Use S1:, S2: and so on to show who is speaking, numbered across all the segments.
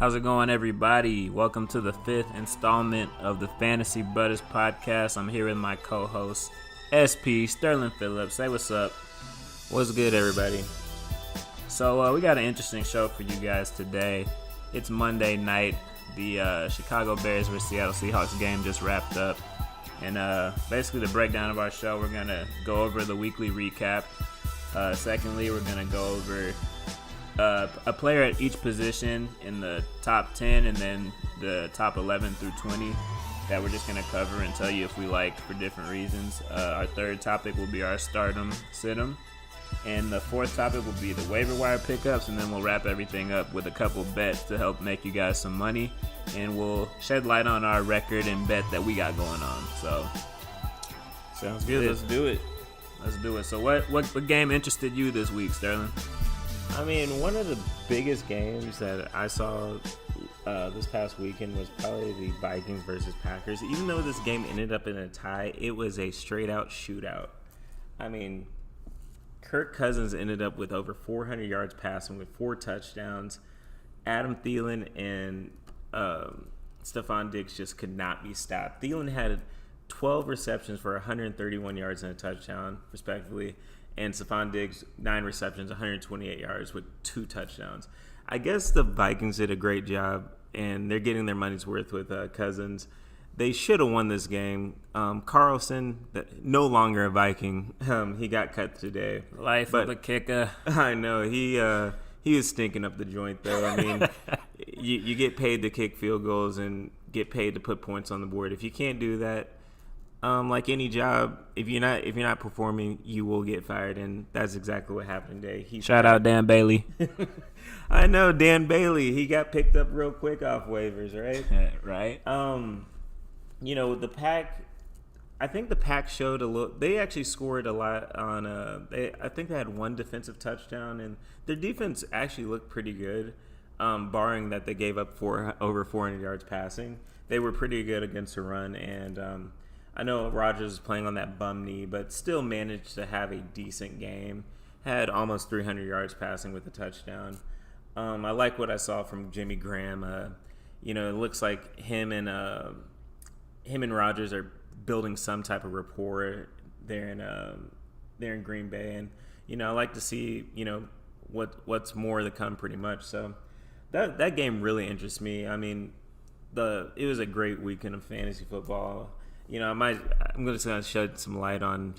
S1: How's it going, everybody? Welcome to the 5th installment of the Fantasy Bruddas podcast. I'm here with my co-host, SP, Sterling Phillips. Say what's up.
S2: What's good, everybody?
S1: So we got an interesting show for you guys today. It's Monday night. The Chicago Bears vs. Seattle Seahawks game just wrapped up. And basically the breakdown of our show, we're going to go over the weekly recap. Secondly, we're going to go over a player at each position in the top 10 and then the top 11 through 20 that we're just going to cover and tell you if we like for different reasons. Our third topic will be our stardom, sit-em. And the fourth topic will be the waiver wire pickups, and then we'll wrap everything up with a couple bets to help make you guys some money. And we'll shed light on our record and bet that we got going on. So,
S2: sounds good. Let's do it.
S1: Let's do it. So what game interested you this week, Sterling?
S2: I mean, one of the biggest games that I saw this past weekend was probably the Vikings versus Packers. Even though this game ended up in a tie, it was a straight-out shootout. I mean, Kirk Cousins ended up with over 400 yards passing with 4 touchdowns. Adam Thielen and Stephon Diggs just could not be stopped. Thielen had 12 receptions for 131 yards and a touchdown, respectively. And Stephon Diggs, 9 receptions, 128 yards with 2 touchdowns. I guess the Vikings did a great job, and they're getting their money's worth with Cousins. They should have won this game. Carlson, no longer a Viking. He got cut today.
S1: Life of a kicker.
S2: I know. He was stinking up the joint, though. I mean, you get paid to kick field goals and get paid to put points on the board. If you can't do that, like any job, if you're not performing, you will get fired, and that's exactly what happened today.
S1: Shout out Dan Bailey.
S2: I know Dan Bailey. He got picked up real quick off waivers, right?
S1: Right.
S2: You know, the Pack. I think the Pack showed a little. They actually scored a lot on. I think they had 1 defensive touchdown, and their defense actually looked pretty good, barring that they gave up over 400 yards passing. They were pretty good against the run, and I know Rodgers is playing on that bum knee, but still managed to have a decent game. Had almost 300 yards passing with a touchdown. I like what I saw from Jimmy Graham. You know, it looks like him and Rodgers are building some type of rapport there in Green Bay, and you know, I like to see what's more to come, pretty much. So that game really interests me. I mean, it was a great weekend of fantasy football. You know, I'm just gonna shed some light on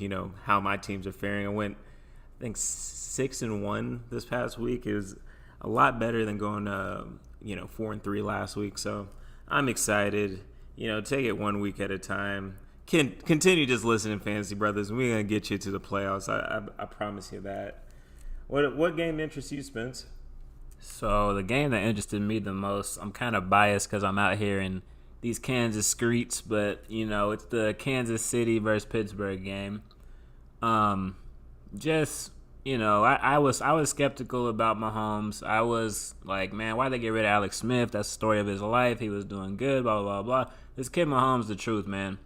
S2: how my teams are faring. I went, I think 6-1 this past week. It was a lot better than going 4-3 last week. So I'm excited. Take it one week at a time. Continue just listening, Fantasy Brothers. We're gonna get you to the playoffs. I promise you that. What game interests you, Spence?
S1: So the game that interested me the most, I'm kind of biased because I'm out here in these Kansas streets, but it's the Kansas City versus Pittsburgh game. I was skeptical about Mahomes. I was like, man, why'd they get rid of Alex Smith? That's the story of his life. He was doing good, blah, blah, blah. This kid Mahomes, the truth, man.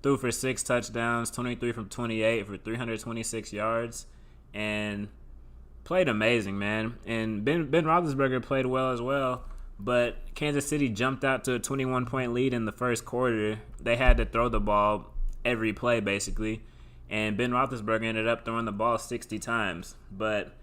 S1: Threw for 6 touchdowns, 23 from 28 for 326 yards, and played amazing, man. And Ben Roethlisberger played well as well, but Kansas City jumped out to a 21-point lead in the first quarter. They had to throw the ball every play, basically. And Ben Roethlisberger ended up throwing the ball 60 times. But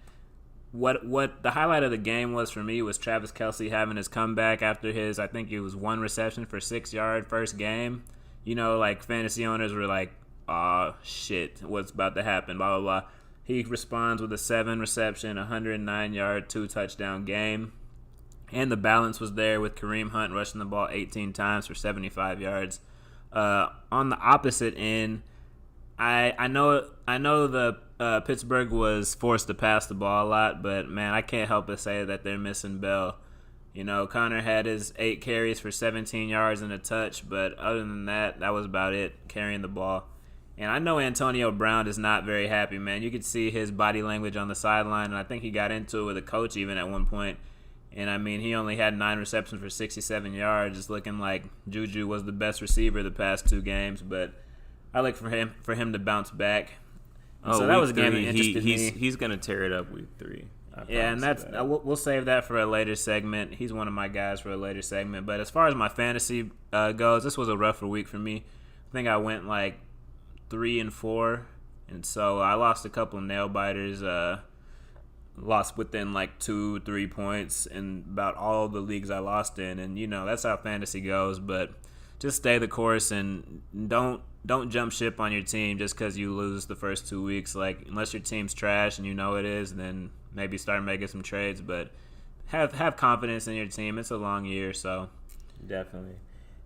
S1: what the highlight of the game was for me was Travis Kelce having his comeback after his, I think it was 1 reception for 6 yards first game. Like fantasy owners were like, oh, shit, what's about to happen, blah, blah, blah. He responds with a 7 reception, 109-yard, 2-touchdown game. And the balance was there with Kareem Hunt rushing the ball 18 times for 75 yards. On the opposite end, I know the Pittsburgh was forced to pass the ball a lot, but man, I can't help but say that they're missing Bell. Connor had his 8 carries for 17 yards and a touch, but other than that, that was about it, carrying the ball. And I know Antonio Brown is not very happy, man. You could see his body language on the sideline, and I think he got into it with a coach even at one point. And, I mean, he only had 9 receptions for 67 yards. It's looking like Juju was the best receiver the past 2 games. But I look for him to bounce back. So that was a game that interested me.
S2: He's going to tear it up week 3.
S1: Yeah, and that's we'll save that for a later segment. He's one of my guys for a later segment. But as far as my fantasy goes, this was a rougher week for me. I think I went like 3-4, and so I lost a couple of nail biters. Lost within like 2-3 points in about all the leagues I lost in, and that's how fantasy goes. But just stay the course and don't jump ship on your team just because you lose the first 2 weeks. Like, unless your team's trash and it is, then maybe start making some trades. But have confidence in your team. It's a long year, so
S2: definitely.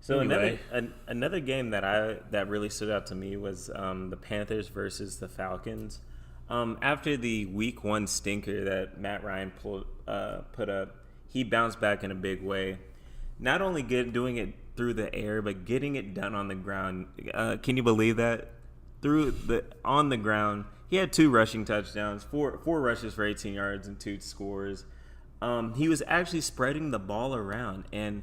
S2: So
S1: anyway.
S2: another game that really stood out to me was the Panthers versus the Falcons. After the week 1 stinker that Matt Ryan put up, he bounced back in a big way. Not only doing it through the air, but getting it done on the ground. Can you believe that? On the ground, he had 2 rushing touchdowns, four rushes for 18 yards and 2 scores. He was actually spreading the ball around and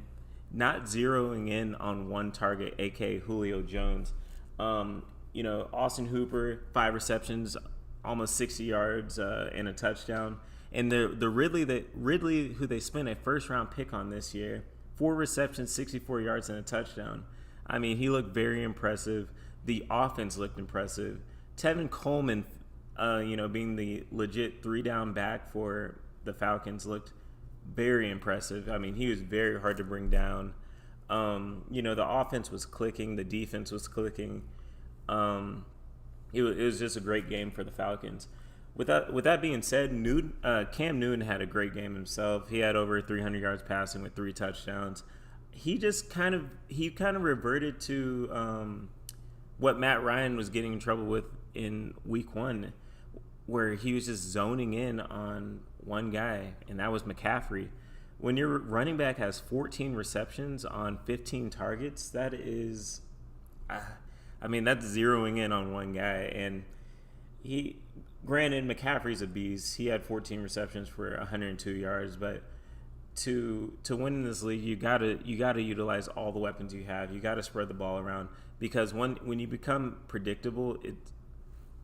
S2: not zeroing in on one target, aka Julio Jones. Austin Hooper, 5 receptions, almost 60 yards and a touchdown. And the Ridley, who they spent a first-round pick on this year, 4 receptions, 64 yards, and a touchdown. I mean, he looked very impressive. The offense looked impressive. Tevin Coleman, being the legit 3-down back for the Falcons, looked very impressive. I mean, he was very hard to bring down. The offense was clicking. The defense was clicking. It was just a great game for the Falcons. With that being said, Cam Newton had a great game himself. He had over 300 yards passing with 3 touchdowns. He just kind of reverted to what Matt Ryan was getting in trouble with in week 1, where he was just zoning in on one guy, and that was McCaffrey. When your running back has 14 receptions on 15 targets, that is, that's zeroing in on one guy. And granted, McCaffrey's a beast. He had 14 receptions for 102 yards, but to win in this league, you gotta utilize all the weapons you have. You gotta spread the ball around, because when you become predictable,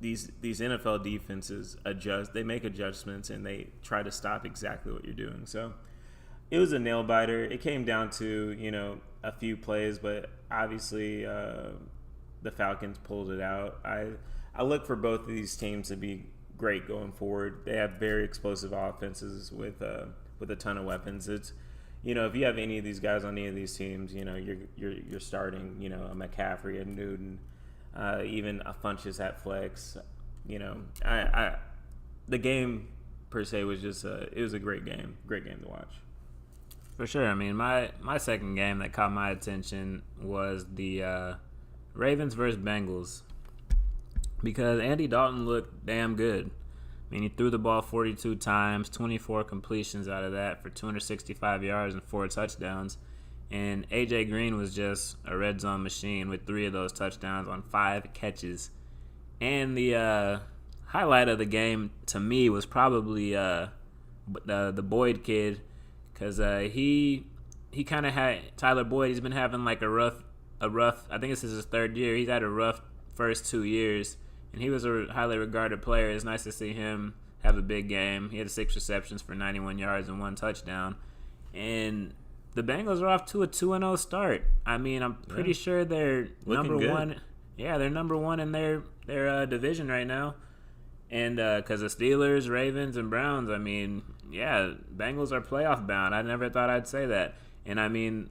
S2: these NFL defenses adjust. They make adjustments and they try to stop exactly what you're doing. So it was a nail biter. It came down to a few plays, but obviously the Falcons pulled it out. I look for both of these teams to be great going forward. They have very explosive offenses with a ton of weapons. It's if you have any of these guys on any of these teams, you're starting a McCaffrey, a Newton, even a Funchess at flex. The game per se was just it was a great game to watch.
S1: For sure. I mean, my second game that caught my attention was the Ravens versus Bengals, because Andy Dalton looked damn good. I mean, he threw the ball 42 times, 24 completions out of that for 265 yards and 4 touchdowns. And A.J. Green was just a red zone machine with 3 of those touchdowns on 5 catches. And the highlight of the game to me was probably the Boyd kid, because he kind of had Tyler Boyd. He's been having like a rough. I think this is his 3rd year. He's had a rough first 2 years, and he was a highly regarded player. It's nice to see him have a big game. He had 6 receptions for 91 yards and 1 touchdown. And the Bengals are off to a 2-0 start. I mean, I'm pretty sure they're number one. Yeah, they're number 1 in their division right now. And because the Steelers, Ravens, and Browns, I mean, yeah, Bengals are playoff bound. I never thought I'd say that. And I mean,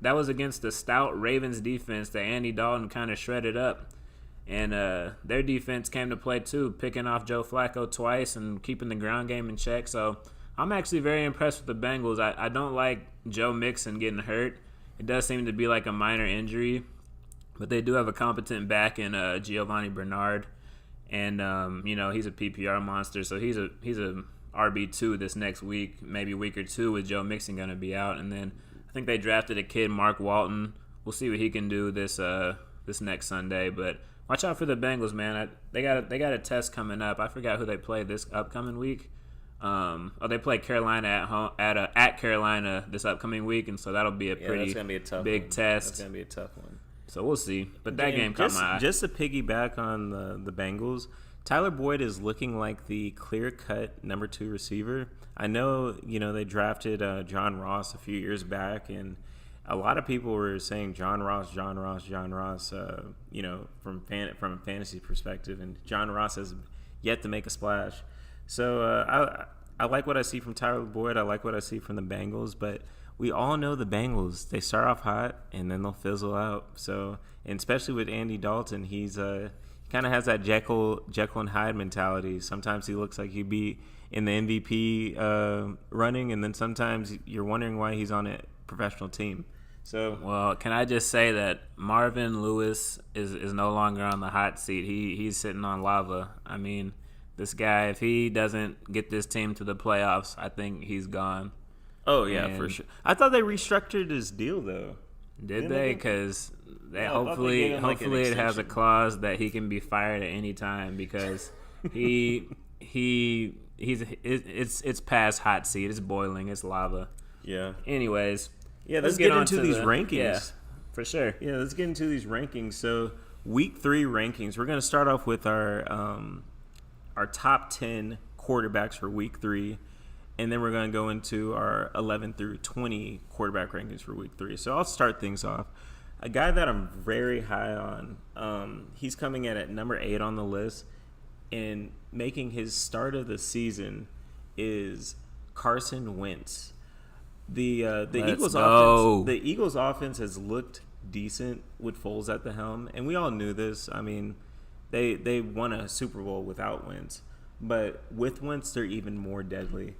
S1: that was against the stout Ravens defense that Andy Dalton kind of shredded up. And their defense came to play too, picking off Joe Flacco twice and keeping the ground game in check. So I'm actually very impressed with the Bengals. I don't like Joe Mixon getting hurt. It does seem to be like a minor injury, but they do have a competent back in Giovanni Bernard. And he's a PPR monster, so he's a RB2 this next week, maybe week or 2, with Joe Mixon going to be out. And then I think they drafted a kid, Mark Walton. We'll see what he can do this next Sunday. But watch out for the Bengals, man. They got a test coming up. I forgot who they play this upcoming week. They play Carolina at home at Carolina this upcoming week, and so that'll be a pretty big test.
S2: That's gonna be a tough one.
S1: So we'll see. But that game caught my eye.
S2: Just to piggyback on the Bengals, Tyler Boyd is looking like the clear-cut number 2 receiver. I know, they drafted John Ross a few years back, and a lot of people were saying John Ross, from a fantasy perspective, and John Ross has yet to make a splash. So I like what I see from Tyler Boyd. I like what I see from the Bengals, but we all know the Bengals. They start off hot and then they'll fizzle out. So, and especially with Andy Dalton, he's he kind of has that Jekyll and Hyde mentality. Sometimes he looks like he'd be in the MVP running, and then sometimes you're wondering why he's on a professional team. So,
S1: well, can I just say that Marvin Lewis is no longer on the hot seat. He's sitting on lava. I mean, this guy, if he doesn't get this team to the playoffs, I think he's gone.
S2: Oh, yeah, for sure. I thought they restructured his deal, thoo.
S1: Did they? Because hopefully it has a clause that he can be fired at any time, because it's past hot seat. It's boiling. It's lava.
S2: Yeah.
S1: Anyways.
S2: Yeah, let's get into these rankings.
S1: Yeah, for sure.
S2: Yeah, let's get into these rankings. So, week 3 rankings. We're going to start off with our top 10 quarterbacks for week 3. And then we're going to go into our 11 through 20 quarterback rankings for week 3. So I'll start things off. A guy that I'm very high on, he's coming in at number 8 on the list, and making his start of the season is Carson Wentz. The Eagles offense has looked decent with Foles at the helm, and we all knew this. I mean, they won a Super Bowl without Wentz, but with Wentz they're even more deadly.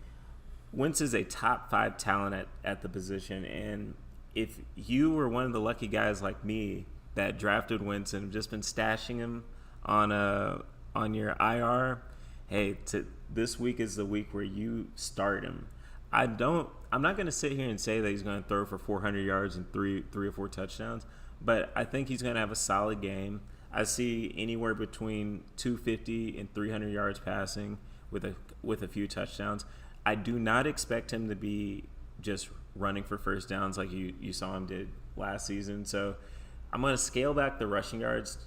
S2: Wentz is a top 5 talent at the position, and if you were one of the lucky guys like me that drafted Wentz and have just been stashing him on your IR, hey, this week is the week where you start him. I'm not going to sit here and say that he's going to throw for 400 yards and three or four touchdowns, but I think he's going to have a solid game. I see anywhere between 250 and 300 yards passing with a few touchdowns. I do not expect him to be just running for first downs like you saw him did last season. So I'm going to scale back the rushing yards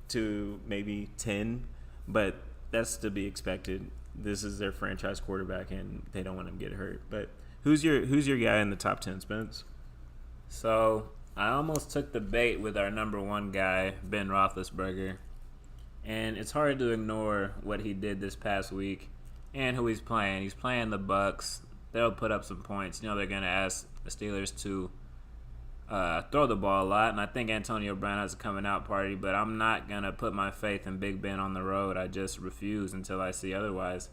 S2: to maybe 10, but that's to be expected. This is their franchise quarterback, and they don't want him to get hurt. But who's your guy in the top 10, Spence?
S1: So I almost took the bait with our number 1 guy, Ben Roethlisberger, and it's hard to ignore what he did this past week and who he's playing. He's playing the Bucks. They'll put up some points. They're going to ask the Steelers to throw the ball a lot, and I think Antonio Brown has a coming out party, but I'm not going to put my faith in Big Ben on the road. I just refuse until I see otherwise.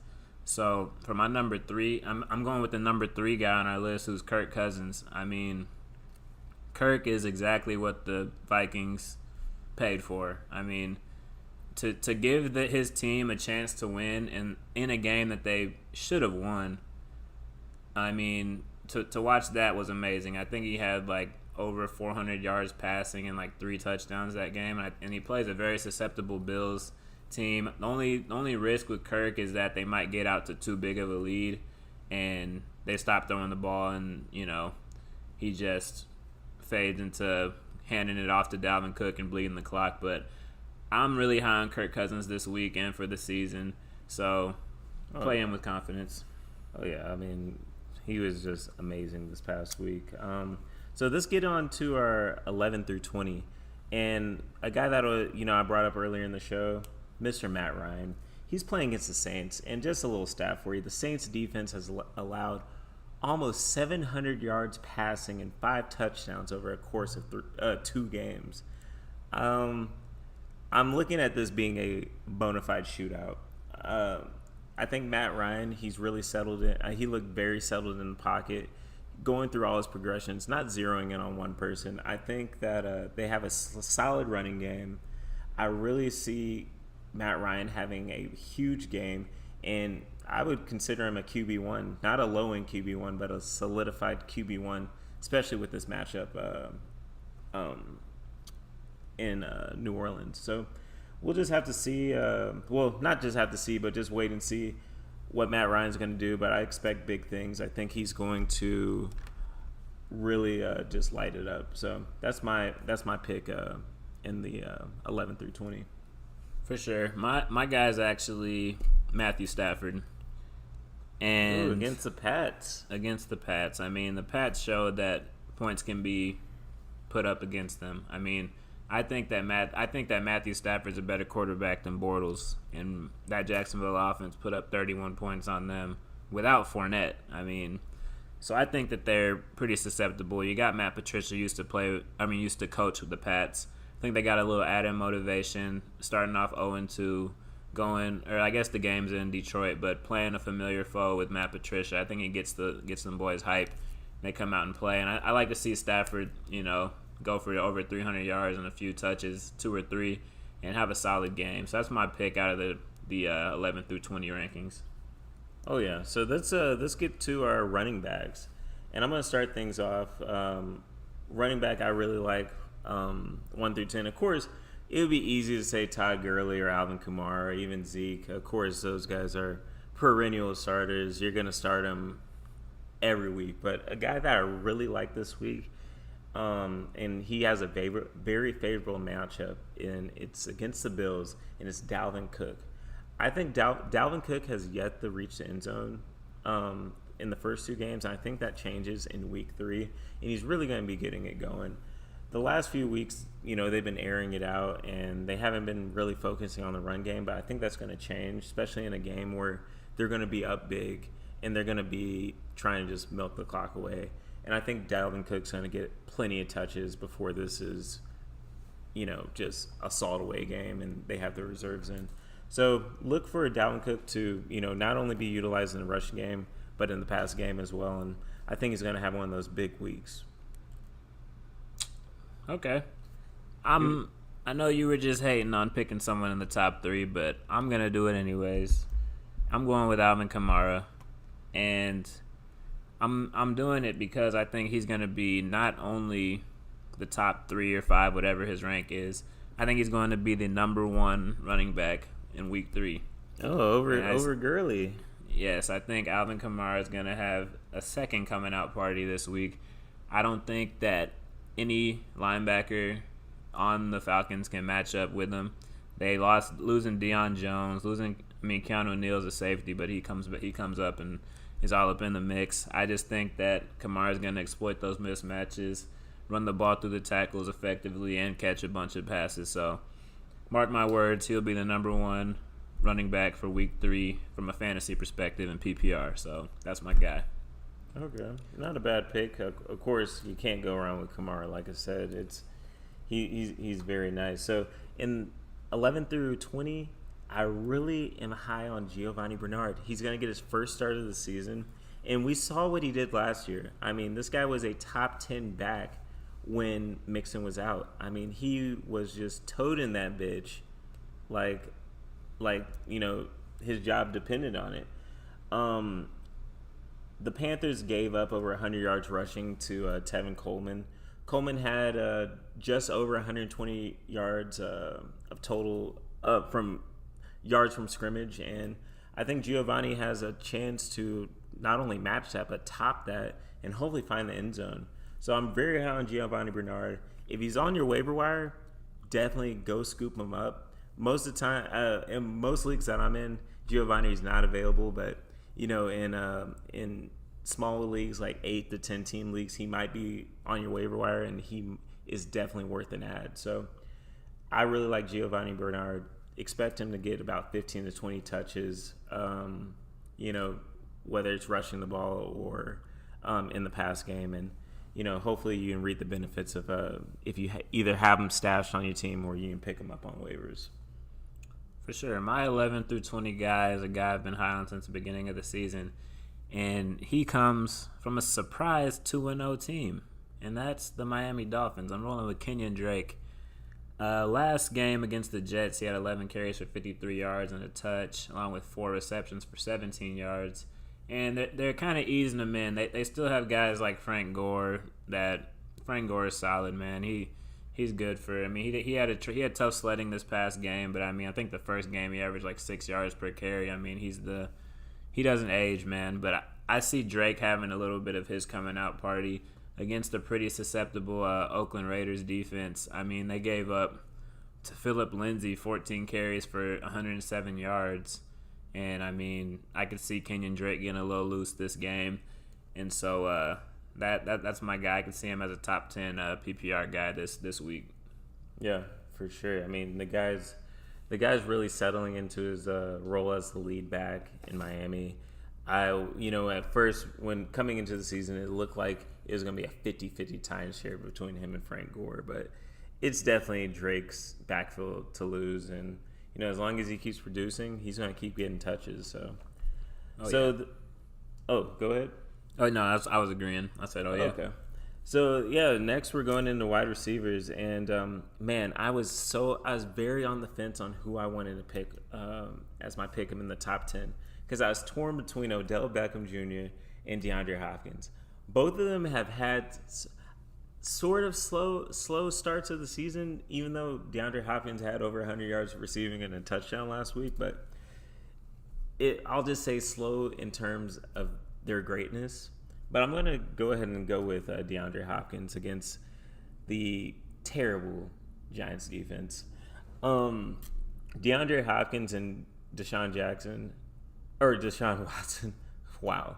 S1: So for my number 3, I'm going with the number 3 guy on our list, who's Kirk Cousins. I mean, Kirk is exactly what the Vikings paid for. I mean, to give his team a chance to win in a game that they should have won, I mean, to watch that was amazing. I think he had over 400 yards passing and 3 touchdowns that game, and he plays a very susceptible Bills team. The only risk with Kirk is that they might get out to too big of a lead and they stop throwing the ball, and he just fades into handing it off to Dalvin Cook and bleeding the clock. But I'm really high on Kirk Cousins this week and for the season, so play him with confidence.
S2: Oh yeah, I mean, he was just amazing this past week. So let's get on to our 11 through 20. And a guy that I brought up earlier in the show, Mr. Matt Ryan. He's playing against the Saints. And just a little stat for you, the Saints defense has allowed almost 700 yards passing and 5 touchdowns over a course of 2 games. I'm looking at this being a bona fide shootout. I think Matt Ryan, he's really settled in. He looked very settled in the pocket, going through all his progressions, not zeroing in on one person. I think that they have a solid running game. I really see Matt Ryan having a huge game, and I would consider him a QB1, not a low-end QB1, but a solidified QB1, especially with this matchup in New Orleans. So we'll just have to see. Not just have to see, but just wait and see what Matt Ryan's going to do. But I expect big things. I think he's going to really just light it up. So that's my pick in the 11 through 20.
S1: For sure. My guy's actually Matthew Stafford. And
S2: Ooh, against the Pats.
S1: Against the Pats. I mean, the Pats showed that points can be put up against them. I mean, I think that Matthew Stafford's a better quarterback than Bortles, and that Jacksonville offense put up 31 points on them without Fournette. I mean, so I think that they're pretty susceptible. You got Matt Patricia used to coach with the Pats. I think they got a little added motivation starting off 0-2, I guess the game's in Detroit, but playing a familiar foe with Matt Patricia, I think he gets them boys hype. They come out and play, and I like to see Stafford, go for over 300 yards and a few touches, 2 or 3, and have a solid game. So that's my pick out of the 11 through 20 rankings.
S2: Oh yeah, so let's get to our running backs, and I'm gonna start things off. Running back, I really like 1 through 10. Of course, it would be easy to say Todd Gurley or Alvin Kamara or even Zeke. Of course, those guys are perennial starters. You're gonna start them every week. But a guy that I really like this week, and he has a very favorable matchup, and it's against the Bills, and it's Dalvin Cook. I think Dalvin Cook has yet to reach the end zone in the first 2 games, and I think that changes in week 3, and he's really going to be getting it going. The last few weeks, they've been airing it out, and they haven't been really focusing on the run game, but I think that's going to change, especially in a game where they're going to be up big, and they're going to be trying to just milk the clock away. And I think Dalvin Cook's going to get plenty of touches before this is, just a salt away game, and they have the reserves in. So look for Dalvin Cook to, not only be utilized in the rushing game, but in the pass game as well. And I think he's going to have one of those big weeks.
S1: Okay. I know you were just hating on picking someone in the top 3, but I'm going to do it anyways. I'm going with Alvin Kamara, and I'm doing it because I think he's going to be not only the top 3 or 5, whatever his rank is. I think he's going to be the number 1 running back in week 3.
S2: Oh, over Gurley.
S1: Yes, I think Alvin Kamara is going to have a second coming out party this week. I don't think that any linebacker on the Falcons can match up with him. They losing Deion Jones, Keanu Neal's a safety, but he comes up and is all up in the mix. I just think that Kamara is going to exploit those mismatches, run the ball through the tackles effectively, and catch a bunch of passes. So mark my words, he'll be the number 1 running back for week 3 from a fantasy perspective in PPR. So that's my guy.
S2: Okay, not a bad pick. Of course, you can't go wrong with Kamara. Like I said, he's very nice. So in 11 through 20, I really am high on Giovanni Bernard. He's going to get his first start of the season, and we saw what he did last year. I mean, this guy was a top 10 back when Mixon was out. I mean, he was just toting that bitch like his job depended on it. The Panthers gave up over 100 yards rushing to Tevin Coleman. Coleman had just over 120 yards of total from yards from scrimmage, and I think Giovanni has a chance to not only match that but top that and hopefully find the end zone. So I'm very high on Giovanni Bernard. If he's on your waiver wire, definitely go scoop him up. Most of the time, in most leagues that I'm in, Giovanni is not available, but in smaller leagues like 8 to 10 team leagues, he might be on your waiver wire, and he is definitely worth an ad. So I really like Giovanni Bernard. Expect him to get about 15 to 20 touches, whether it's rushing the ball or in the pass game. And, hopefully you can reap the benefits of if you either have him stashed on your team or you can pick him up on waivers.
S1: For sure. My 11 through 20 guy is a guy I've been high on since the beginning of the season. And he comes from a surprise 2-0 team, and that's the Miami Dolphins. I'm rolling with Kenyon Drake. Last game against the Jets, he had 11 carries for 53 yards and a touch, along with 4 receptions for 17 yards. And they're kind of easing him in. They still have guys like Frank Gore. Frank Gore is solid, man. He's good for. I mean, he had tough sledding this past game, but I mean, I think the first game he averaged like 6 yards per carry. I mean, he doesn't age, man. But I see Drake having a little bit of his coming out party against a pretty susceptible Oakland Raiders defense. I mean, they gave up to Philip Lindsay, 14 carries for 107 yards. And, I mean, I could see Kenyon Drake getting a little loose this game. And so that's my guy. I could see him as a top 10 PPR guy this week.
S2: Yeah, for sure. I mean, the guy's really settling into his role as the lead back in Miami. At first, when coming into the season, it looked like it was going to be a 50-50 timeshare between him and Frank Gore, but it's definitely Drake's backfield to lose. And, as long as he keeps producing, he's going to keep getting touches. So, go ahead.
S1: Oh, no, I was agreeing. I said, oh, yeah.
S2: Okay. So, next we're going into wide receivers. And, man, I was very on the fence on who I wanted to pick as my pick in the top 10. Because I was torn between Odell Beckham Jr. and DeAndre Hopkins. Both of them have had sort of slow starts of the season, even though DeAndre Hopkins had over 100 yards receiving and a touchdown last week. But I'll just say slow in terms of their greatness. But I'm going to go ahead and go with DeAndre Hopkins against the terrible Giants defense. DeAndre Hopkins and Deshaun Watson. Wow.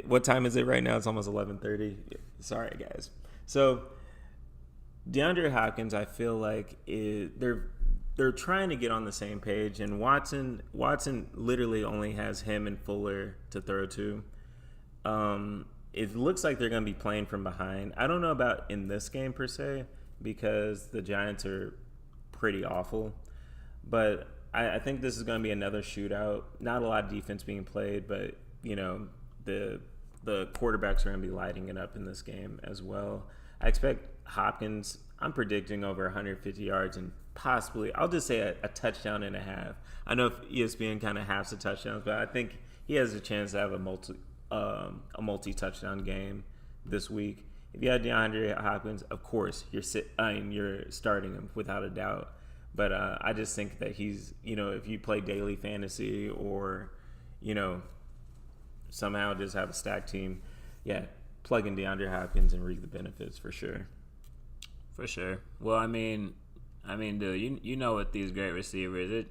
S2: What time is it right now? It's almost 11:30. Sorry, guys. So, DeAndre Hopkins, I feel like they're trying to get on the same page, and Watson literally only has him and Fuller to throw to. It looks like they're going to be playing from behind. I don't know about in this game per se, because the Giants are pretty awful, but I think this is going to be another shootout. Not a lot of defense being played, but the quarterbacks are going to be lighting it up in this game as well. I expect Hopkins. I'm predicting over 150 yards and possibly, I'll just say a touchdown and a half. I know if ESPN kind of halves the touchdowns, but I think he has a chance to have a multi-touchdown game this week. If you had DeAndre Hopkins, of course you're starting him without a doubt. But I just think that he's, if you play daily fantasy or, somehow just have a stacked team, plug in DeAndre Hopkins and reap the benefits for sure.
S1: For sure. Well, I mean, dude, you know what these great receivers,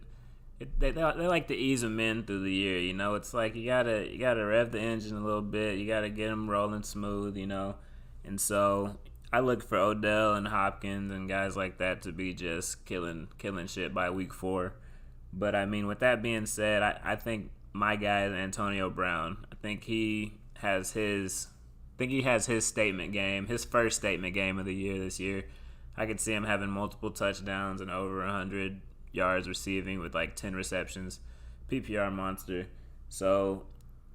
S1: they like to ease them in through the year. It's like you gotta rev the engine a little bit. You gotta get them rolling smooth. And so I look for Odell and Hopkins and guys like that to be just killing shit by week 4. But I mean, with that being said, I think my guy is Antonio Brown. I think he has his statement game, his first statement game of the year this year. I could see him having multiple touchdowns and over 100 yards receiving with like 10 receptions. PPR monster. So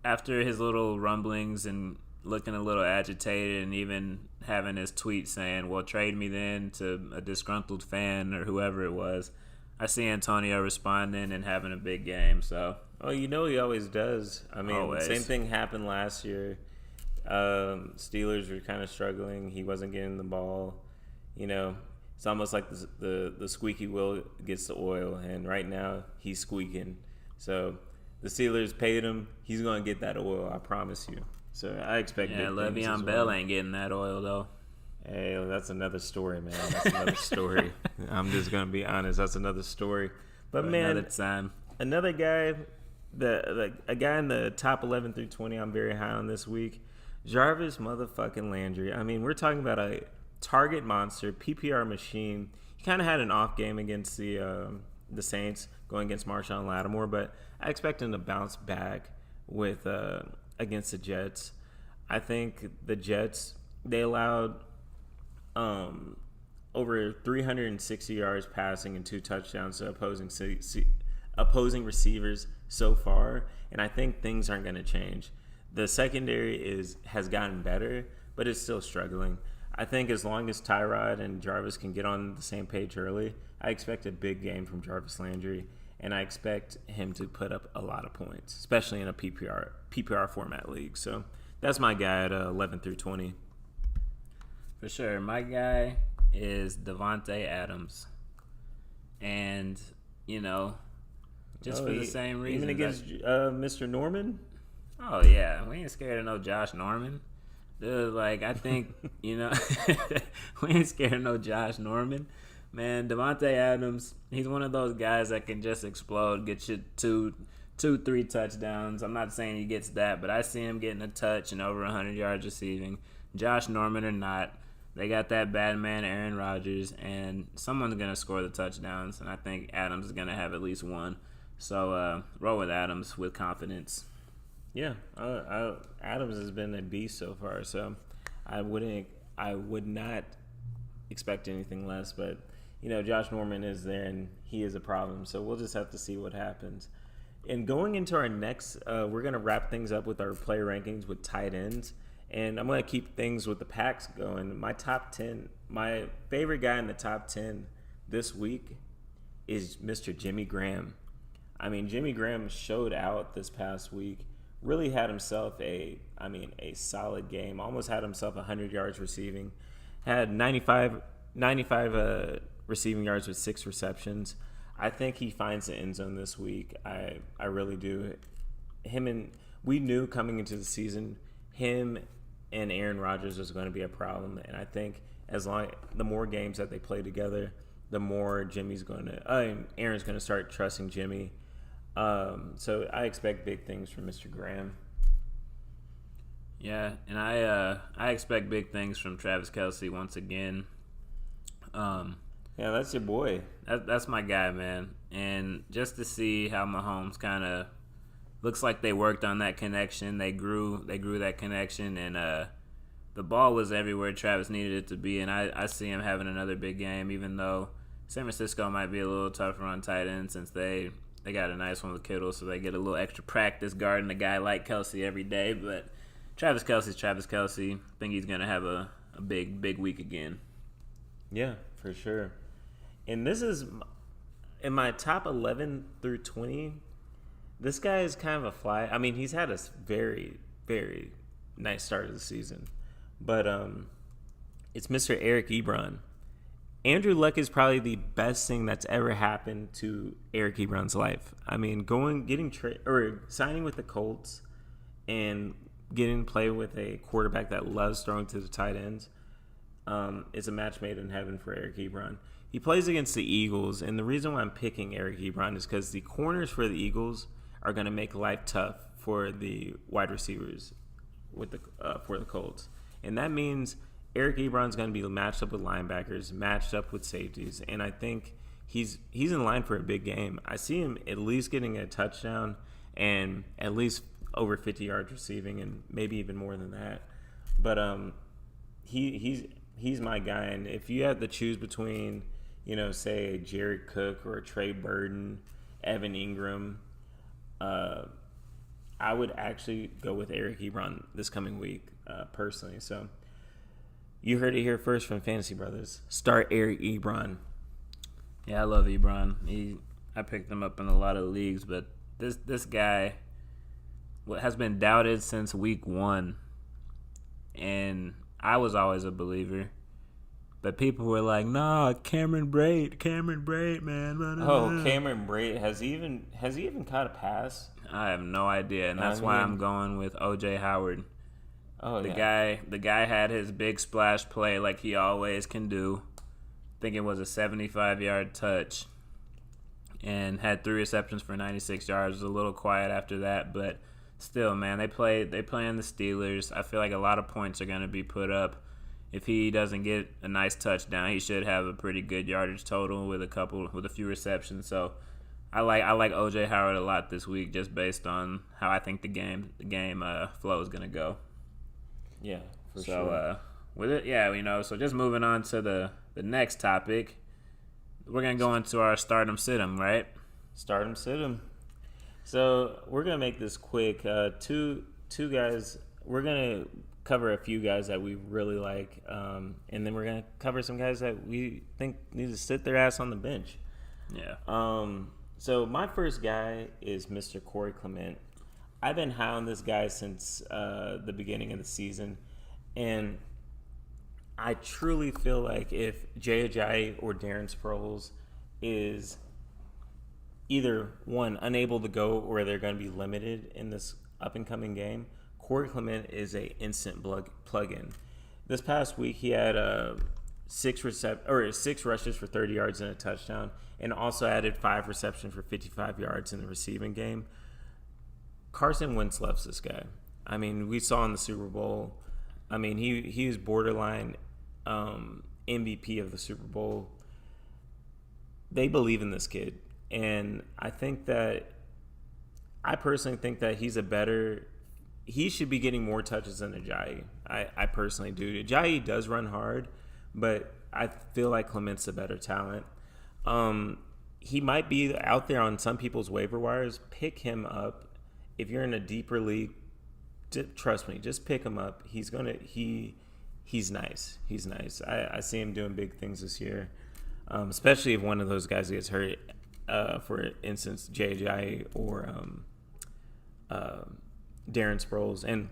S1: after his little rumblings and looking a little agitated and even having his tweet saying, well, trade me then, to a disgruntled fan or whoever it was, I see Antonio responding and having a big game. So,
S2: he always does. I mean,
S1: always.
S2: Same thing happened last year. Steelers were kind of struggling. He wasn't getting the ball. It's almost like the squeaky wheel gets the oil, and right now he's squeaking. So the Steelers paid him. He's going to get that oil, I promise you. So I expect big things
S1: Le'Veon Bell ain't getting that oil, though.
S2: Hey, that's another story, man. That's another story. I'm just going to be honest. That's another story. But, man,
S1: another time.
S2: Another guy, a guy in the top 11 through 20 I'm very high on this week, Jarvis motherfucking Landry. I mean, we're talking about a target monster, PPR machine. He kind of had an off game against the Saints, going against Marshawn Lattimore, but I expect him to bounce back with against the Jets. I think the Jets, they allowed over 360 yards passing and 2 touchdowns to opposing receivers so far, and I think things aren't going to change. The secondary has gotten better, but it's still struggling. I think as long as Tyrod and Jarvis can get on the same page early, I expect a big game from Jarvis Landry, and I expect him to put up a lot of points, especially in a PPR format league. So that's my guy at 11 through 20.
S1: For sure. My guy is Devontae Adams. And, just for the same reason.
S2: Even against Mr. Norman?
S1: Oh, yeah. We ain't scared of no Josh Norman. Dude, I think, we ain't scared of no Josh Norman. Man, Devontae Adams, he's one of those guys that can just explode, get you three touchdowns. I'm not saying he gets that, but I see him getting a touch and over 100 yards receiving. Josh Norman or not, they got that bad man Aaron Rodgers, and someone's going to score the touchdowns, and I think Adams is going to have at least one. So roll with Adams with confidence.
S2: Yeah, Adams has been a beast so far, so I would not expect anything less, but Josh Norman is there and he is a problem, so we'll just have to see what happens. And going into our next, we're going to wrap things up with our player rankings with tight ends, and I'm going to keep things with the packs going. My top 10, my favorite guy in the top 10 this week is Mr. Jimmy Graham. I mean, Jimmy Graham showed out this past week, really had himself a solid game, almost had himself 100 yards receiving, had 95 receiving yards with 6 receptions. I think he finds the end zone this week. I really do. We knew coming into the season, him and Aaron Rodgers was going to be a problem, and I think the more games that they play together, the more Aaron's going to start trusting Jimmy. So I expect big things from Mr. Graham.
S1: Yeah, and I expect big things from Travis Kelce once again.
S2: Yeah, that's your boy.
S1: That's my guy, man. And just to see how Mahomes kind of looks like they worked on that connection, they grew that connection, and the ball was everywhere Travis needed it to be. And I see him having another big game, even though San Francisco might be a little tougher on tight end since they got a nice one with Kittle, so they get a little extra practice guarding a guy like Kelce every day. But Travis Kelce. I think he's going to have a big week again.
S2: Yeah, for sure. And this is in my top 11 through 20. This guy is kind of a fly. I mean, he's had a very, very nice start of the season. But it's Mr. Eric Ebron. Andrew Luck is probably the best thing that's ever happened to Eric Ebron's life. I mean, signing with the Colts and getting to play with a quarterback that loves throwing to the tight ends is a match made in heaven for Eric Ebron. He plays against the Eagles, and the reason why I'm picking Eric Ebron is because the corners for the Eagles are going to make life tough for the wide receivers for the Colts, and that means Eric Ebron's going to be matched up with linebackers, matched up with safeties, and I think he's in line for a big game. I see him at least getting a touchdown and at least over 50 yards receiving, and maybe even more than that. But he's my guy, and if you had to choose between, say Jared Cook or Trey Burton, Evan Ingram, I would actually go with Eric Ebron this coming week, personally. So you heard it here first from Fantasy Brothers. Start Eric Ebron.
S1: Yeah, I love Ebron. I picked him up in a lot of leagues, but this guy has been doubted since week 1, and I was always a believer. But people were like, "Nah, Cameron Brate, man."
S2: Oh, Cameron Brate has he even caught a pass?
S1: I have no idea, and that's why I'm going with O.J. Howard.
S2: Oh,
S1: the guy had his big splash play like he always can do. I think it was a 75-yard touch, and had 3 receptions for 96 yards. It was a little quiet after that, but still, man, they play in the Steelers. I feel like a lot of points are going to be put up. If he doesn't get a nice touchdown, he should have a pretty good yardage total with a few receptions. So I like O.J. Howard a lot this week, just based on how I think the game flow is going to go.
S2: Yeah, for
S1: sure.
S2: So
S1: with it, yeah, so just moving on to the next topic, we're going to go into our stardom sit-em, right?
S2: Stardom sit-em. So we're going to make this quick. Two guys, we're going to cover a few guys that we really like, and then we're going to cover some guys that we think need to sit their ass on the bench.
S1: Yeah.
S2: So my first guy is Mr. Corey Clement. I've been high on this guy since the beginning of the season, and I truly feel like if Jay Ajayi or Darren Sproles is either one unable to go or they're going to be limited in this up and coming game, Corey Clement is a instant plug-in. This past week he had six rushes for 30 yards and a touchdown, and also added 5 receptions for 55 yards in the receiving game. Carson Wentz loves this guy. I mean, we saw in the Super Bowl. I mean, he was borderline MVP of the Super Bowl. They believe in this kid, and I personally think that he should be getting more touches than Ajayi. I personally do. Ajayi does run hard, but I feel like Clement's a better talent. He might be out there on some people's waiver wires. Pick him up. If you're in a deeper league, trust me, just pick him up. He's nice. He's nice. I see him doing big things this year, especially if one of those guys gets hurt. For instance, J.J. or Darren Sproles, and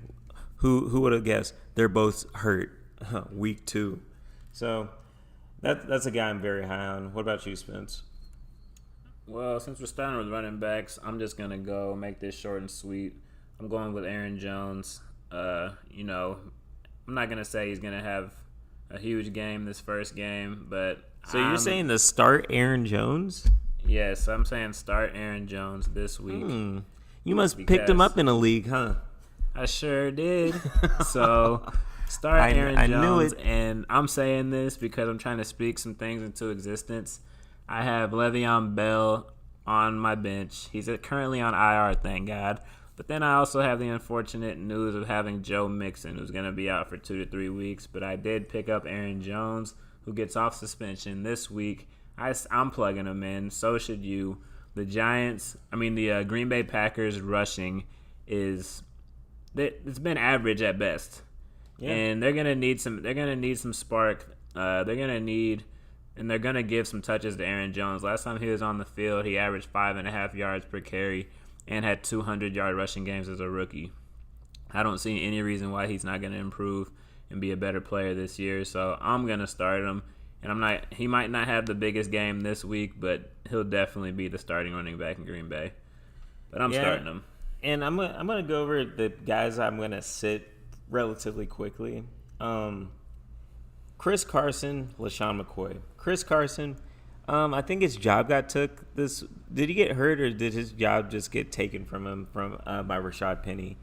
S2: who would have guessed they're both hurt week 2. So that's a guy I'm very high on. What about you, Spence?
S1: Well, since we're starting with running backs, I'm just gonna go make this short and sweet. I'm going with Aaron Jones. I'm not gonna say he's gonna have a huge game this first game, but
S2: you're saying to start Aaron Jones?
S1: Yes, I'm saying start Aaron Jones this week.
S2: You must have picked him up in a league, huh?
S1: I sure did. So start Aaron Jones. I knew it. And I'm saying this because I'm trying to speak some things into existence. I have Le'Veon Bell on my bench. He's currently on IR, thank God. But then I also have the unfortunate news of having Joe Mixon, who's going to be out for 2 to 3 weeks. But I did pick up Aaron Jones, who gets off suspension this week. I'm plugging him in. So should you. The Green Bay Packers rushing it's been average at best. Yeah. And they're gonna need some spark. They're gonna give some touches to Aaron Jones. Last time he was on the field, he averaged 5.5 yards per carry and had 200-yard rushing games as a rookie. I don't see any reason why he's not gonna improve and be a better player this year. So I'm gonna start him. And he might not have the biggest game this week, but he'll definitely be the starting running back in Green Bay. But I'm starting him.
S2: And I'm gonna go over the guys I'm gonna sit relatively quickly. Chris Carson, LaShawn McCoy. Chris Carson, I think his job got took. Did he get hurt, or did his job just get taken from him by Rashad Penny?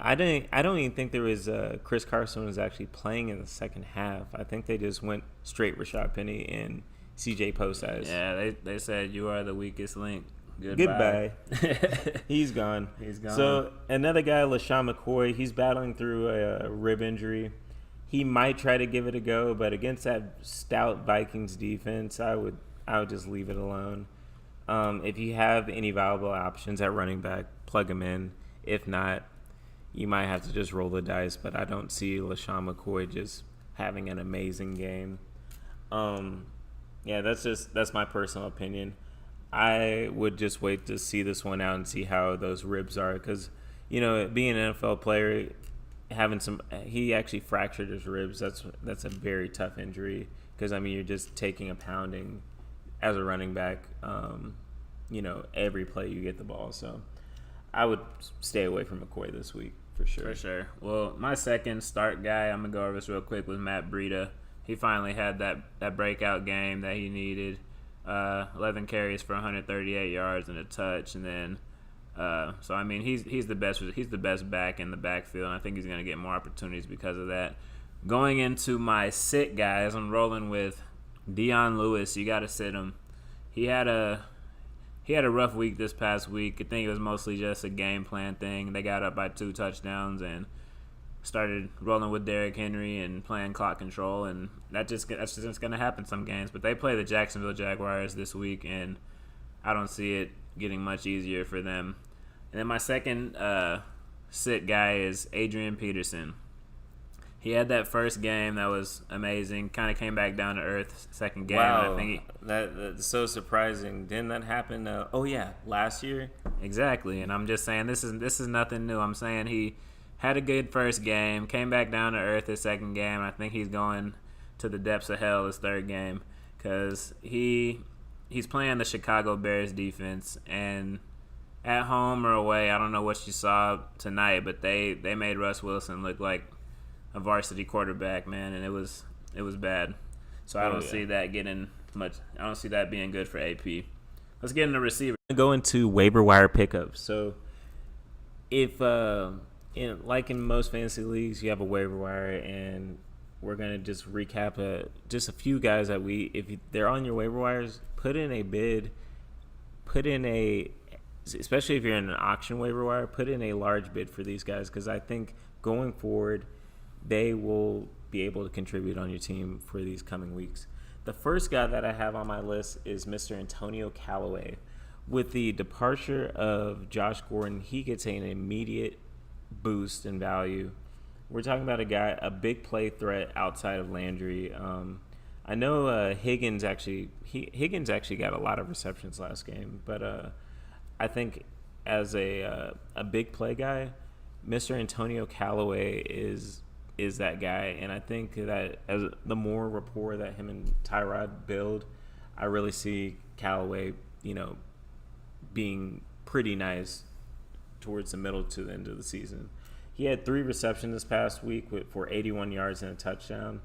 S2: I don't even think there was Chris Carson was actually playing in the second half. I think they just went straight Rashad Penny and CJ Postas.
S1: Yeah, they said you are the weakest link.
S2: Goodbye. He's gone.
S1: He's gone.
S2: So another guy, LaShawn McCoy, he's battling through a rib injury. He might try to give it a go, but against that stout Vikings defense, I would just leave it alone. If you have any viable options at running back, plug them in. If not, you might have to just roll the dice, but I don't see LaShawn McCoy just having an amazing game. That's my personal opinion. I would just wait to see this one out and see how those ribs are, because, being an NFL player, he actually fractured his ribs. That's a very tough injury, because you're just taking a pounding as a running back. Every play you get the ball, so I would stay away from McCoy this week for sure.
S1: For sure. Well, my second start guy, I'm gonna go over this real quick, was Matt Breida. He finally had that breakout game that he needed. 11 carries for 138 yards and a touch, and then he's the best. He's the best back in the backfield, and I think he's gonna get more opportunities because of that. Going into my sit guys, I'm rolling with Dion Lewis. You got to sit him. He had a rough week this past week. I think it was mostly just a game plan thing. They got up by 2 touchdowns and started rolling with Derrick Henry and playing clock control, and that's just going to happen some games. But they play the Jacksonville Jaguars this week, and I don't see it getting much easier for them. And then my second sit guy is Adrian Peterson. He had that first game that was amazing. Kind of came back down to earth second game.
S2: Wow,
S1: I think
S2: that's so surprising. Didn't that happen? Last year.
S1: Exactly, and I'm just saying this is nothing new. I'm saying he had a good first game, came back down to earth his second game. I think he's going to the depths of hell his third game, because he's playing the Chicago Bears defense, and at home or away, I don't know what you saw tonight, but they made Russ Wilson look like a varsity quarterback, man, and it was bad. So I don't see that getting much. I don't see that being good for AP. Let's get into receiver.
S2: Go into waiver wire pickups. So if in most fantasy leagues, you have a waiver wire, and we're gonna just recap just a few guys that if they're on your waiver wires, put in a bid, especially if you're in an auction waiver wire, put in a large bid for these guys, because I think going forward, they will be able to contribute on your team for these coming weeks. The first guy that I have on my list is Mr. Antonio Callaway. With the departure of Josh Gordon, he gets an immediate boost in value. We're talking about a big play threat outside of Landry. I know Higgins actually got a lot of receptions last game, but I think as a big play guy, Mr. Antonio Callaway is that guy, and I think that as the more rapport that him and Tyrod build, I really see Callaway, being pretty nice towards the middle to the end of the season. He had 3 receptions this past week for 81 yards and a touchdown.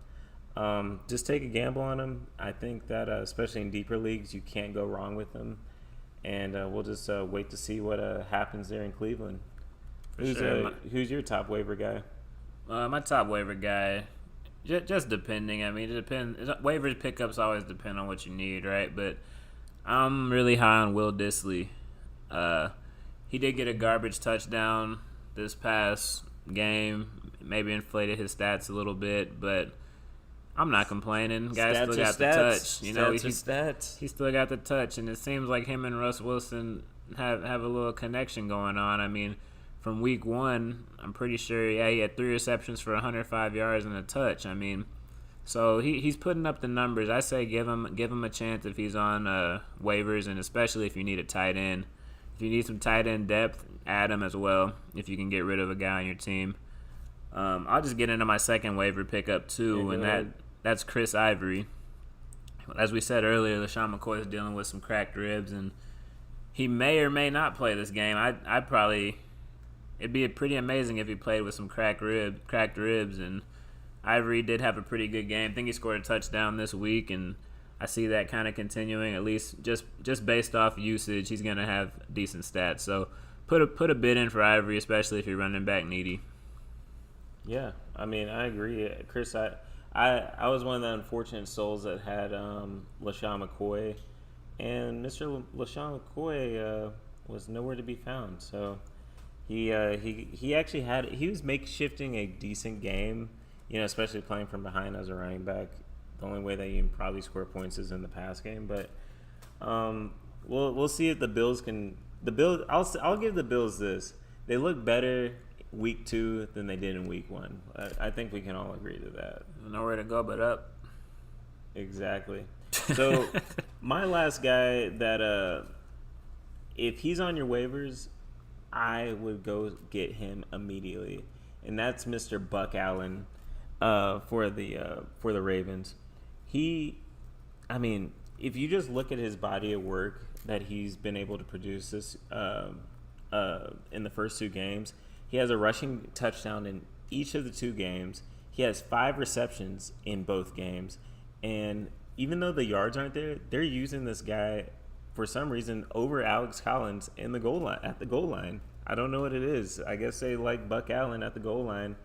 S2: Just take a gamble on him. I think that especially in deeper leagues, you can't go wrong with him. And we'll just wait to see what happens there in Cleveland. Who's your top waiver guy?
S1: My top waiver guy, just depending. I mean, it depends. Waiver pickups always depend on what you need, right? But I'm really high on Will Dissly. He did get a garbage touchdown this past game. Maybe inflated his stats a little bit, but I'm not complaining. Guy still got the touch. He still got the touch, and it seems like him and Russ Wilson have a little connection going on. I mean, from week 1, I'm pretty sure, he had 3 receptions for 105 yards and a touch. I mean, so he's putting up the numbers. I say give him a chance if he's on waivers, and especially if you need a tight end. If you need some tight end depth, add him as well if you can get rid of a guy on your team. I'll just get into my second waiver pickup too, and that's Chris Ivory. As we said earlier, LaShawn McCoy is dealing with some cracked ribs, and he may or may not play this game. It'd be pretty amazing if he played with some cracked ribs, and Ivory did have a pretty good game. I think he scored a touchdown this week, and I see that kind of continuing, at least just based off usage. He's going to have decent stats. So put a bid in for Ivory, especially if you're running back needy.
S2: Yeah, I mean, I agree. Chris, I was one of the unfortunate souls that had LaShawn McCoy, and Mr. LaShawn McCoy was nowhere to be found. So he was makeshifting a decent game, especially playing from behind as a running back. The only way that you can probably score points is in the pass game, but we'll see if the Bills can. I'll give the Bills this: they look better week 2 than they did in week 1. I think we can all agree to that.
S1: Nowhere to go but up.
S2: Exactly. So my last guy that if he's on your waivers, I would go get him immediately, and that's Mr. Buck Allen for the Ravens. If you just look at his body of work that he's been able to produce this in the first 2 games, he has a rushing touchdown in each of the 2 games. He has 5 receptions in both games, and even though the yards aren't there, they're using this guy for some reason over Alex Collins at the goal line. I don't know what it is. I guess they like Buck Allen at the goal line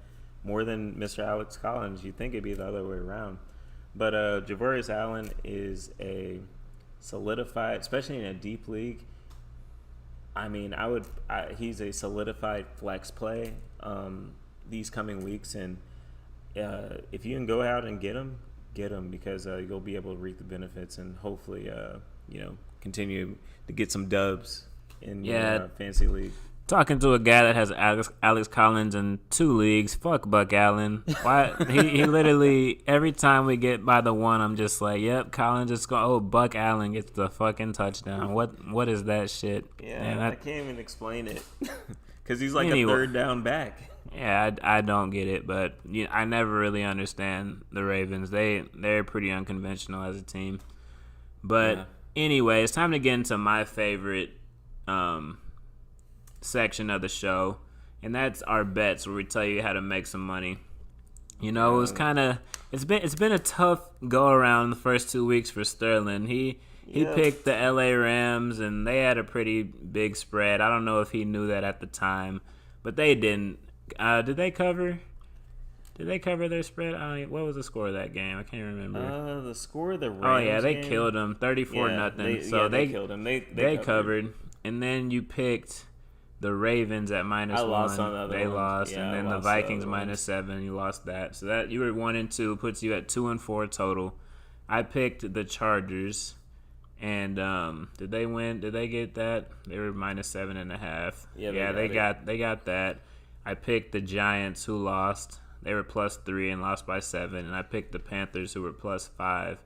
S2: more than Mr. Alex Collins. You'd think it'd be the other way around. But Javorius Allen is a solidified, especially in a deep league. I mean, he's a solidified flex play these coming weeks, and if you can go out and get him because you'll be able to reap the benefits and hopefully continue to get some dubs in your fantasy league.
S1: Talking to a guy that has Alex Collins in 2 leagues. Fuck Buck Allen. Why he literally every time we get by the 1, I'm just like, yep, Collins just go. Oh, Buck Allen gets the fucking touchdown. What is that shit?
S2: Yeah, man, I can't even explain it because he's like a third down back.
S1: Yeah, I don't get it, but I never really understand the Ravens. They're pretty unconventional as a team. But anyway, it's time to get into my favorite section of the show, and that's our bets, where we tell you how to make some money. It was kind of it's been a tough go around the first 2 weeks for Sterling. He
S2: Yeah.
S1: picked the LA Rams and they had a pretty big spread. I don't know if he knew that at the time, but they didn't. Did they cover? Did they cover their spread? What was the score of that game? I can't remember.
S2: The score of the Rams.
S1: Oh yeah, they
S2: game?
S1: killed them 34
S2: Yeah,
S1: nothing.
S2: they killed him.
S1: They covered. And then you picked the Ravens at -1.
S2: I lost on the other
S1: They
S2: ones.
S1: lost,
S2: Yeah,
S1: and
S2: I
S1: then the
S2: lost
S1: Vikings
S2: the other ones.
S1: -7. You lost that. So that you were 1-2, puts you at 2-4 total. I picked the Chargers, and did they win? Did they get that? They were -7.5.
S2: Yeah,
S1: they got that. I picked the Giants, who lost. They were +3 and lost by 7, and I picked the Panthers, who were +5.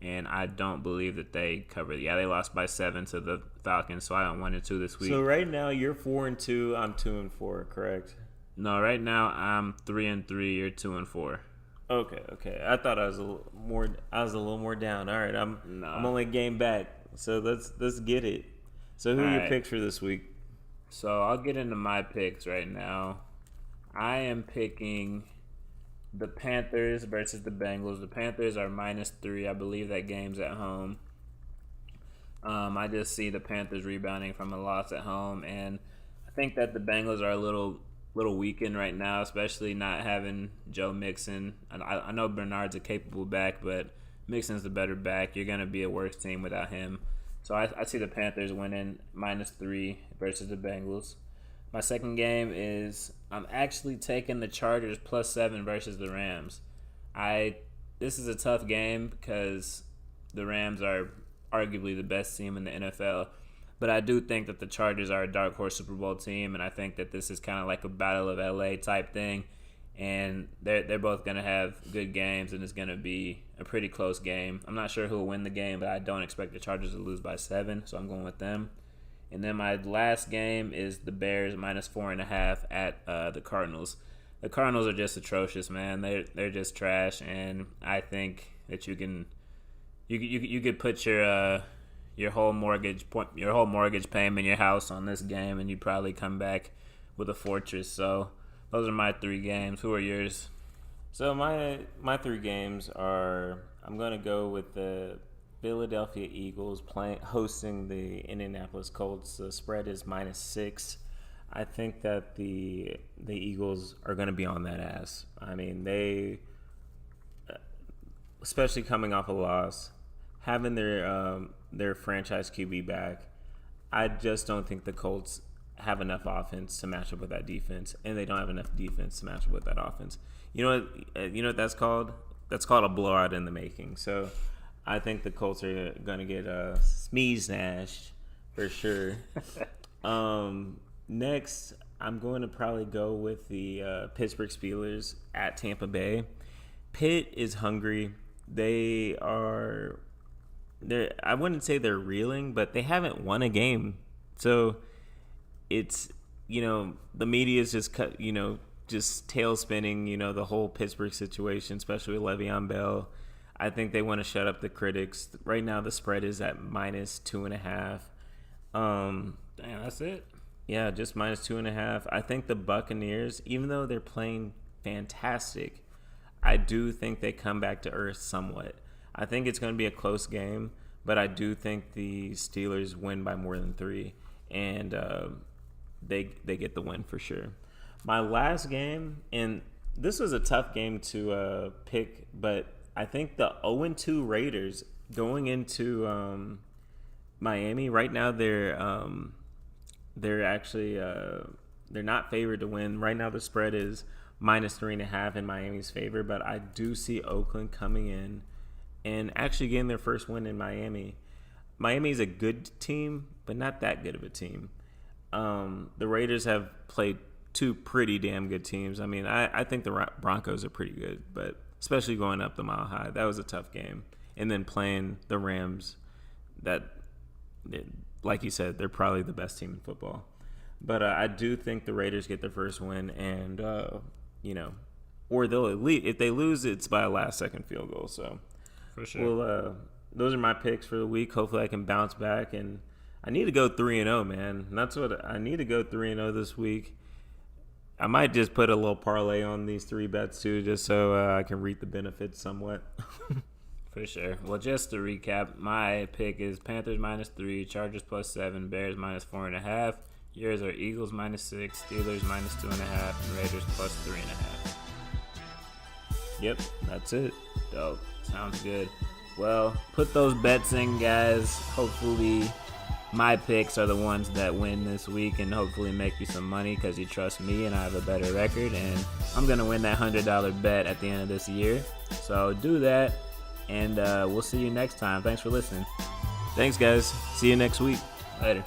S1: And I don't believe that they covered. Yeah, they lost by 7 to the Falcons, so I went 1-2 this week.
S2: So right now you're 4-2. I'm 2-4. Correct.
S1: No, right now I'm 3-3. You're 2-4.
S2: Okay. I thought I was a little more. I was a little more down. All right. I'm only a game back. So let's get it. So who are your picks for this week?
S1: So I'll get into my picks right now. I am picking the Panthers versus the Bengals. The Panthers are -3. I believe that game's at home. I just see the Panthers rebounding from a loss at home, and I think that the Bengals are a little weakened right now, especially not having Joe Mixon. I know Bernard's a capable back, but Mixon's the better back. You're going to be a worse team without him. So I see the Panthers winning -3 versus the Bengals. My second game is I'm actually taking the Chargers +7 versus the Rams. This is a tough game because the Rams are arguably the best team in the NFL. But I do think that the Chargers are a dark horse Super Bowl team, and I think that this is kind of like a Battle of LA type thing. And they're both going to have good games, and it's going to be a pretty close game. I'm not sure who will win the game, but I don't expect the Chargers to lose by 7, so I'm going with them. And then my last game is the Bears -4.5 at the Cardinals. The Cardinals are just atrocious, man. They're just trash, and I think that you could put your whole mortgage payment, your house on this game, and you probably come back with a fortress. So those are my 3 games. Who are yours?
S2: So my 3 games are. I'm going to go with the Philadelphia Eagles hosting the Indianapolis Colts. The spread is -6. I think that the Eagles are going to be on that ass. I mean, they, especially coming off a loss, having their franchise QB back, I just don't think the Colts have enough offense to match up with that defense, and they don't have enough defense to match up with that offense. You know what that's called? That's called a blowout in the making. So I think the Colts are going to get smashed for sure. Next, I'm going to probably go with the Pittsburgh Steelers at Tampa Bay. Pitt is hungry. I wouldn't say they're reeling, but they haven't won a game. So it's, the media is just tail spinning, the whole Pittsburgh situation, especially with Le'Veon Bell. I think they want to shut up the critics. Right now, the spread is at -2.5.
S1: Damn, that's it.
S2: Yeah, just -2.5. I think the Buccaneers, even though they're playing fantastic, I do think they come back to earth somewhat. I think it's going to be a close game, but I do think the Steelers win by more than 3, and they get the win for sure. My last game, and this was a tough game to pick, but I think the 0-2 Raiders going into Miami right now, they're actually they're not favored to win. Right now the spread is -3.5 in Miami's favor, but I do see Oakland coming in and actually getting their first win in Miami. Miami's a good team, but not that good of a team. The Raiders have played 2 pretty damn good teams. I mean, I think the Broncos are pretty good, but especially going up the Mile High, that was a tough game. And then playing the Rams, like you said, they're probably the best team in football. But I do think the Raiders get their first win, and or they'll if they lose, it's by a last-second field goal. So
S1: for sure.
S2: Well, those are my picks for the week. Hopefully, I can bounce back, and I need to go 3-0, man. And that's what I need to go 3-0 this week. I might just put a little parlay on these 3 bets too, just so I can reap the benefits somewhat.
S1: For sure. Well, just to recap, my pick is Panthers -3, Chargers +7, Bears -4.5. Yours are Eagles -6, Steelers -2.5, and Raiders +3.5.
S2: Yep, that's it.
S1: Dope. Sounds good. Well, put those bets in, guys. Hopefully my picks are the ones that win this week and hopefully make you some money because you trust me and I have a better record. And I'm going to win that $100 bet at the end of this year. So do that. And we'll see you next time. Thanks for listening.
S2: Thanks, guys. See you next week.
S1: Later.